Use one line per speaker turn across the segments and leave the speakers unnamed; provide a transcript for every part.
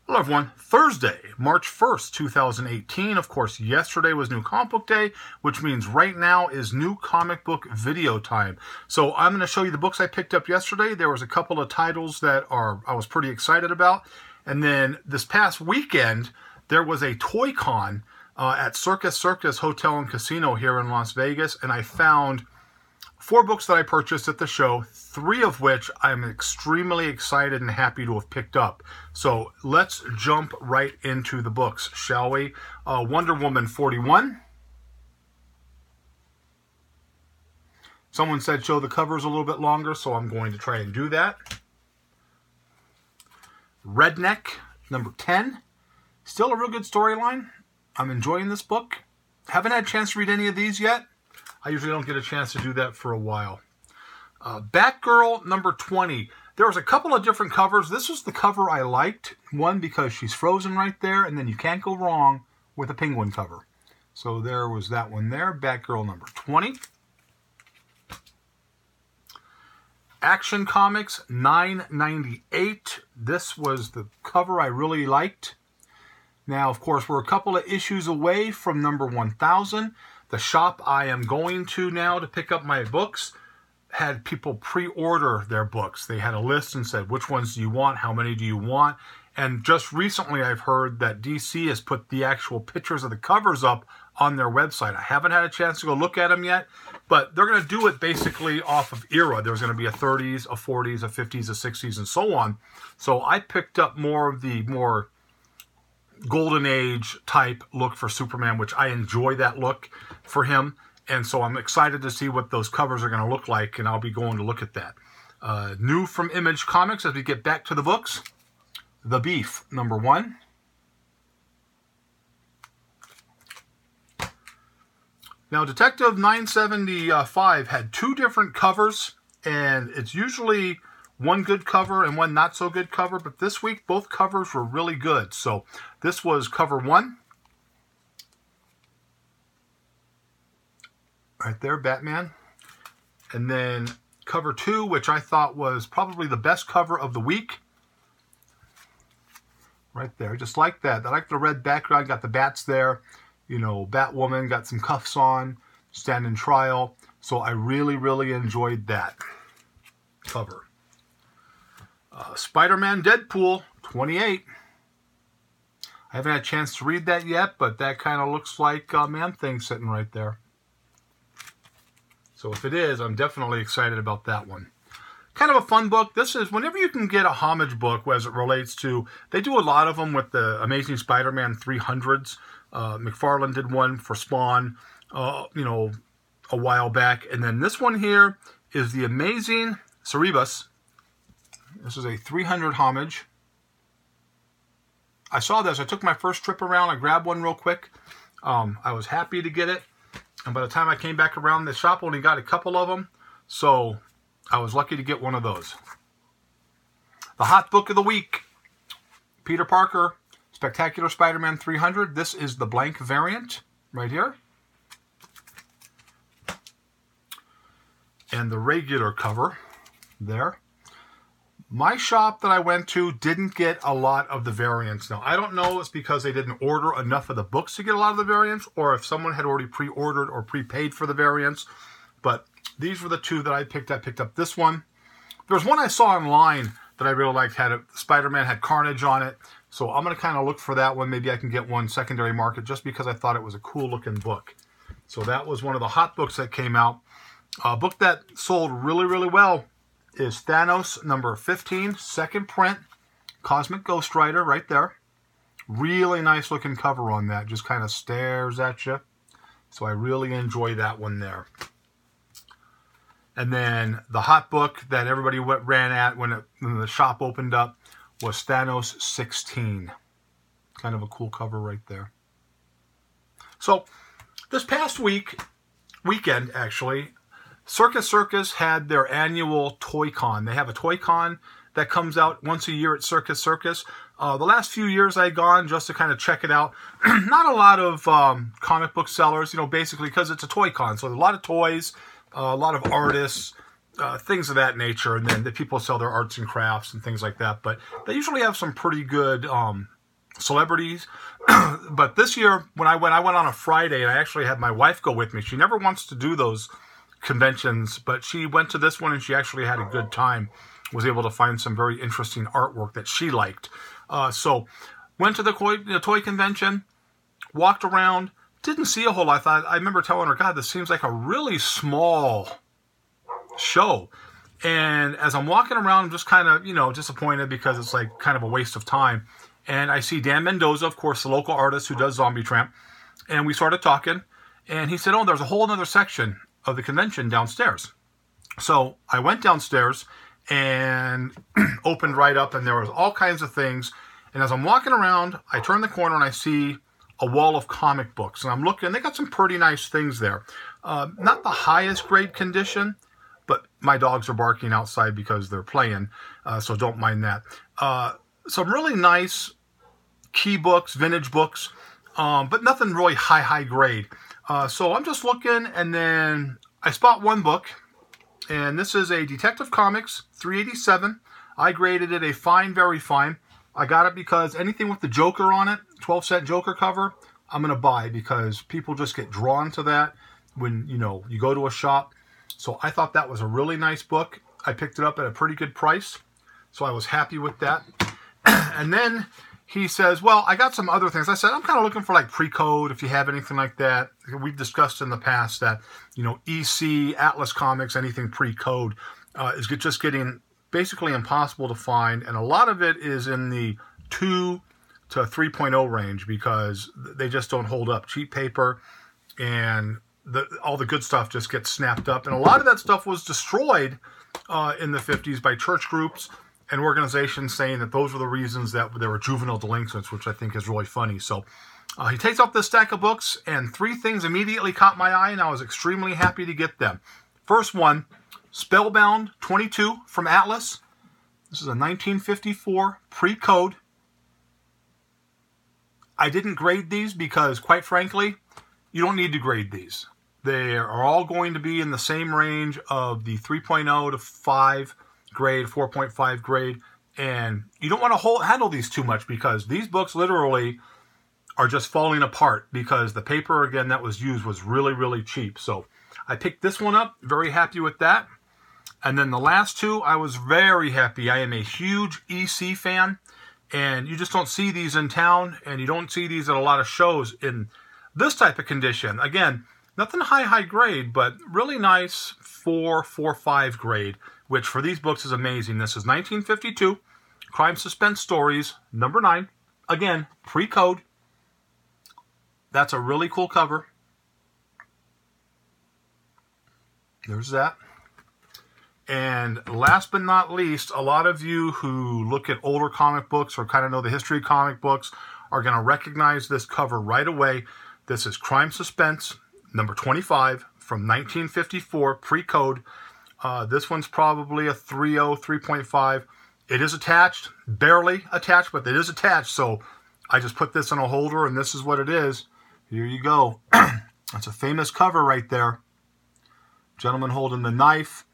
Hello everyone, Thursday, March 1st, 2018. Of course, yesterday was New Comic Book Day, which means right now is New Comic Book Video time. So I'm going to show you the books I picked up yesterday. There was a couple of titles that I was pretty excited about. And then this past weekend, there was a Toy Con at Circus Circus Hotel and Casino here in Las Vegas. And I found 4 books that I purchased at the show, 3 of which I'm extremely excited and happy to have picked up. So let's jump right into the books, shall we? Wonder Woman 41. Someone said show the covers a little bit longer, so I'm going to try and do that. Redneck, number 10. Still a real good storyline. I'm enjoying this book. Haven't had a chance to read any of these yet. I usually don't get a chance to do that for a while. Batgirl number 20. There was a couple of different covers. This was the cover I liked. One, because she's frozen right there, and then you can't go wrong with a penguin cover. So there was that one there. Batgirl number 20. Action Comics 998. This was the cover I really liked. Now, of course, we're a couple of issues away from number 1000. The shop I am going to now to pick up my books had people pre-order their books. They had a list and said, which ones do you want? How many do you want? And just recently I've heard that DC has put the actual pictures of the covers up on their website. I haven't had a chance to go look at them yet, but they're going to do it basically off of era. There's going to be a 30s, a 40s, a 50s, a 60s, and so on. So I picked up more of the more Golden Age type look for Superman, which I enjoy that look for him. And so I'm excited to see what those covers are going to look like, and I'll be going to look at that. New from Image Comics as we get back to the books. The Beef, number 1. Now, Detective 975 had 2 different covers, and it's usually one good cover and one not so good cover, but this week both covers were really good. So this was cover 1. Right there, Batman. And then cover 2, which I thought was probably the best cover of the week. Right there, just like that. I like the red background, got the bats there. You know, Batwoman got some cuffs on, standing trial. So I really, really enjoyed that cover. Spider-Man Deadpool 28. I haven't had a chance to read that yet, but that kind of looks like Man-Thing sitting right there. So if it is, I'm definitely excited about that one. Kind of a fun book. This is whenever you can get a homage book as it relates to, they do a lot of them with the Amazing Spider-Man 300s. McFarlane did one for Spawn, you know, a while back. And then this one here is the Amazing Cerebus. This is a 300 homage. I saw this. I took my first trip around. I grabbed one real quick. I was happy to get it. And by the time I came back around, the shop only got a couple of them. So I was lucky to get one of those. The Hot Book of the Week. Peter Parker, Spectacular Spider-Man 300. This is the blank variant right here. And the regular cover there. My shop that I went to didn't get a lot of the variants. Now, I don't know if it's because they didn't order enough of the books to get a lot of the variants, or if someone had already pre-ordered or prepaid for the variants. But these were the 2 that I picked. I picked up this one. There was one I saw online that I really liked. Spider-Man had Carnage on it. So I'm going to kind of look for that one. Maybe I can get one secondary market just because I thought it was a cool looking book. So that was one of the hot books that came out. A book that sold really, really well is Thanos number 15, second print, Cosmic Ghost Rider right there. Really nice looking cover on that. Just kind of stares at you. So I really enjoy that one there. And then the hot book that everybody ran at when the shop opened up was Thanos 16. Kind of a cool cover right there. So this past weekend actually, Circus Circus had their annual Toy Con. They have a Toy Con that comes out once a year at Circus Circus. The last few years I'd gone just to kind of check it out. Not a lot of comic book sellers, you know, basically because it's a Toy Con. So a lot of toys, a lot of artists, things of that nature. And then the people sell their arts and crafts and things like that. But they usually have some pretty good celebrities. But this year, when I went on a Friday, and I actually had my wife go with me. She never wants to do those conventions, but she went to this one and she actually had a good time. Was able to find some very interesting artwork that she liked. So went to the toy convention, walked around, didn't see a whole lot. I remember telling her, God, this seems like a really small show. And as I'm walking around, I'm just kind of, disappointed because it's like kind of a waste of time. And I see Dan Mendoza, of course, the local artist who does Zombie Tramp. And we started talking. And he said, oh, there's a whole other section of the convention downstairs. So I went downstairs and opened right up, and there was all kinds of things. And as I'm walking around, I turn the corner and I see a wall of comic books. And I'm looking, they got some pretty nice things there. Not the highest grade condition, but my dogs are barking outside because they're playing, so don't mind that. Some really nice key books, vintage books, but nothing really high grade. So I'm just looking, and then I spot one book, and this is a Detective Comics 387. I graded it a fine, very fine. I got it because anything with the Joker on it, 12-cent Joker cover, I'm going to buy because people just get drawn to that when, you go to a shop. So I thought that was a really nice book. I picked it up at a pretty good price, so I was happy with that. And then he says, well, I got some other things. I said, I'm kind of looking for like Pre-Code, if you have anything like that. We've discussed in the past that, EC, Atlas Comics, anything Pre-Code is just getting basically impossible to find. And a lot of it is in the 2 to 3.0 range because they just don't hold up. Cheap paper and all the good stuff just gets snapped up. And a lot of that stuff was destroyed in the 50s by church groups and organizations saying that those were the reasons that there were juvenile delinquents, which I think is really funny. So he takes up this stack of books, and 3 things immediately caught my eye, and I was extremely happy to get them. First one, Spellbound 22 from Atlas. This is a 1954 Pre-Code. I didn't grade these because, quite frankly, you don't need to grade these. They are all going to be in the same range of the 3.0 to 5 grade, 4.5 grade, and you don't want to handle these too much because these books literally are just falling apart because the paper, again, that was used was really, really cheap. So I picked this one up, very happy with that. And then the last 2, I was very happy. I am a huge EC fan, and you just don't see these in town, and you don't see these at a lot of shows in this type of condition. Again, nothing high grade, but really nice 4.5 grade, which for these books is amazing. This is 1952, Crime Suspense Stories, number 9. Again, Pre-Code. That's a really cool cover. There's that. And last but not least, a lot of you who look at older comic books or kind of know the history of comic books are going to recognize this cover right away. This is Crime Suspense, number 25 from 1954, Pre-Code. This one's probably a 3.0, 3.5. It is attached, barely attached, but it is attached. So I just put this in a holder, and this is what it is. Here you go. That's a famous cover right there. Gentleman holding the knife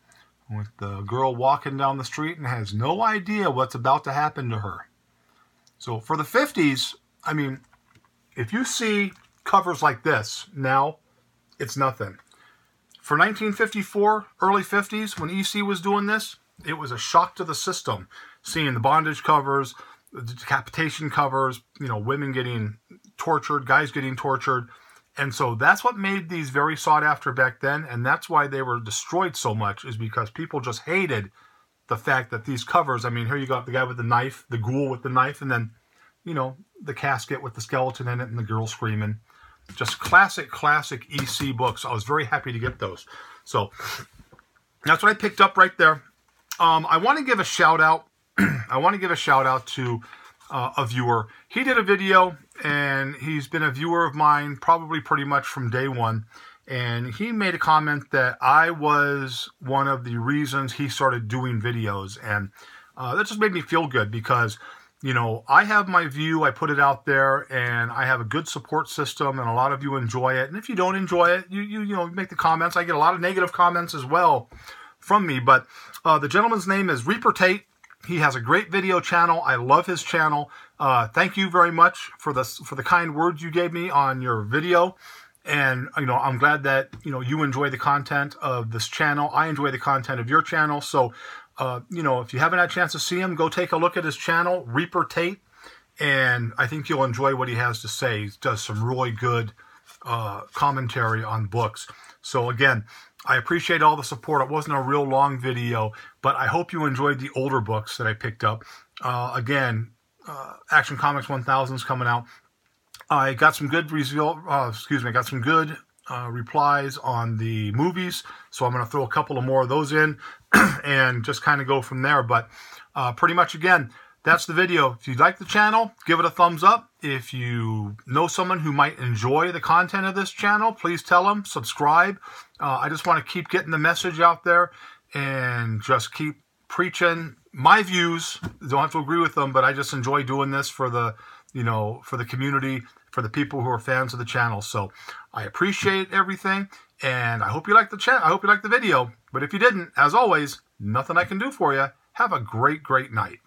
with the girl walking down the street and has no idea what's about to happen to her. So for the 50s, I mean, if you see covers like this now, it's nothing. For 1954, early 50s, when EC was doing this, it was a shock to the system. Seeing the bondage covers, the decapitation covers, women getting tortured, guys getting tortured. And so that's what made these very sought after back then. And that's why they were destroyed so much, is because people just hated the fact that these covers, I mean, here you got the guy with the knife, the ghoul with the knife, and then, the casket with the skeleton in it and the girl screaming. Just classic EC books. I was very happy to get those. So that's what I picked up right there. I want to give a shout out. I want to give a shout out to a viewer. He did a video, and he's been a viewer of mine probably pretty much from day one. And he made a comment that I was one of the reasons he started doing videos. And that just made me feel good because, I have my view, I put it out there, and I have a good support system, and a lot of you enjoy it. And if you don't enjoy it, you make the comments. I get a lot of negative comments as well from me. But the gentleman's name is Reaper Tate. He has a great video channel. I love his channel. Thank you very much for the kind words you gave me on your video. And, I'm glad that, you enjoy the content of this channel. I enjoy the content of your channel. So, if you haven't had a chance to see him, go take a look at his channel, Reaper Tate. And I think you'll enjoy what he has to say. He does some really good commentary on books. So again, I appreciate all the support. It wasn't a real long video, but I hope you enjoyed the older books that I picked up. Again, Action Comics 1000 is coming out. I got some good replies on the movies, so I'm going to throw a couple of more of those in and just kind of go from there. But pretty much, again, that's the video. If you like the channel, give it a thumbs up. If you know someone who might enjoy the content of this channel, please tell them, subscribe. I just want to keep getting the message out there and just keep preaching my views. Don't have to agree with them, but I just enjoy doing this for the, for the community, for the people who are fans of the channel. So I appreciate everything, and I hope you liked the chat. I hope you liked the video. But if you didn't, as always, nothing I can do for you. Have a great, great night.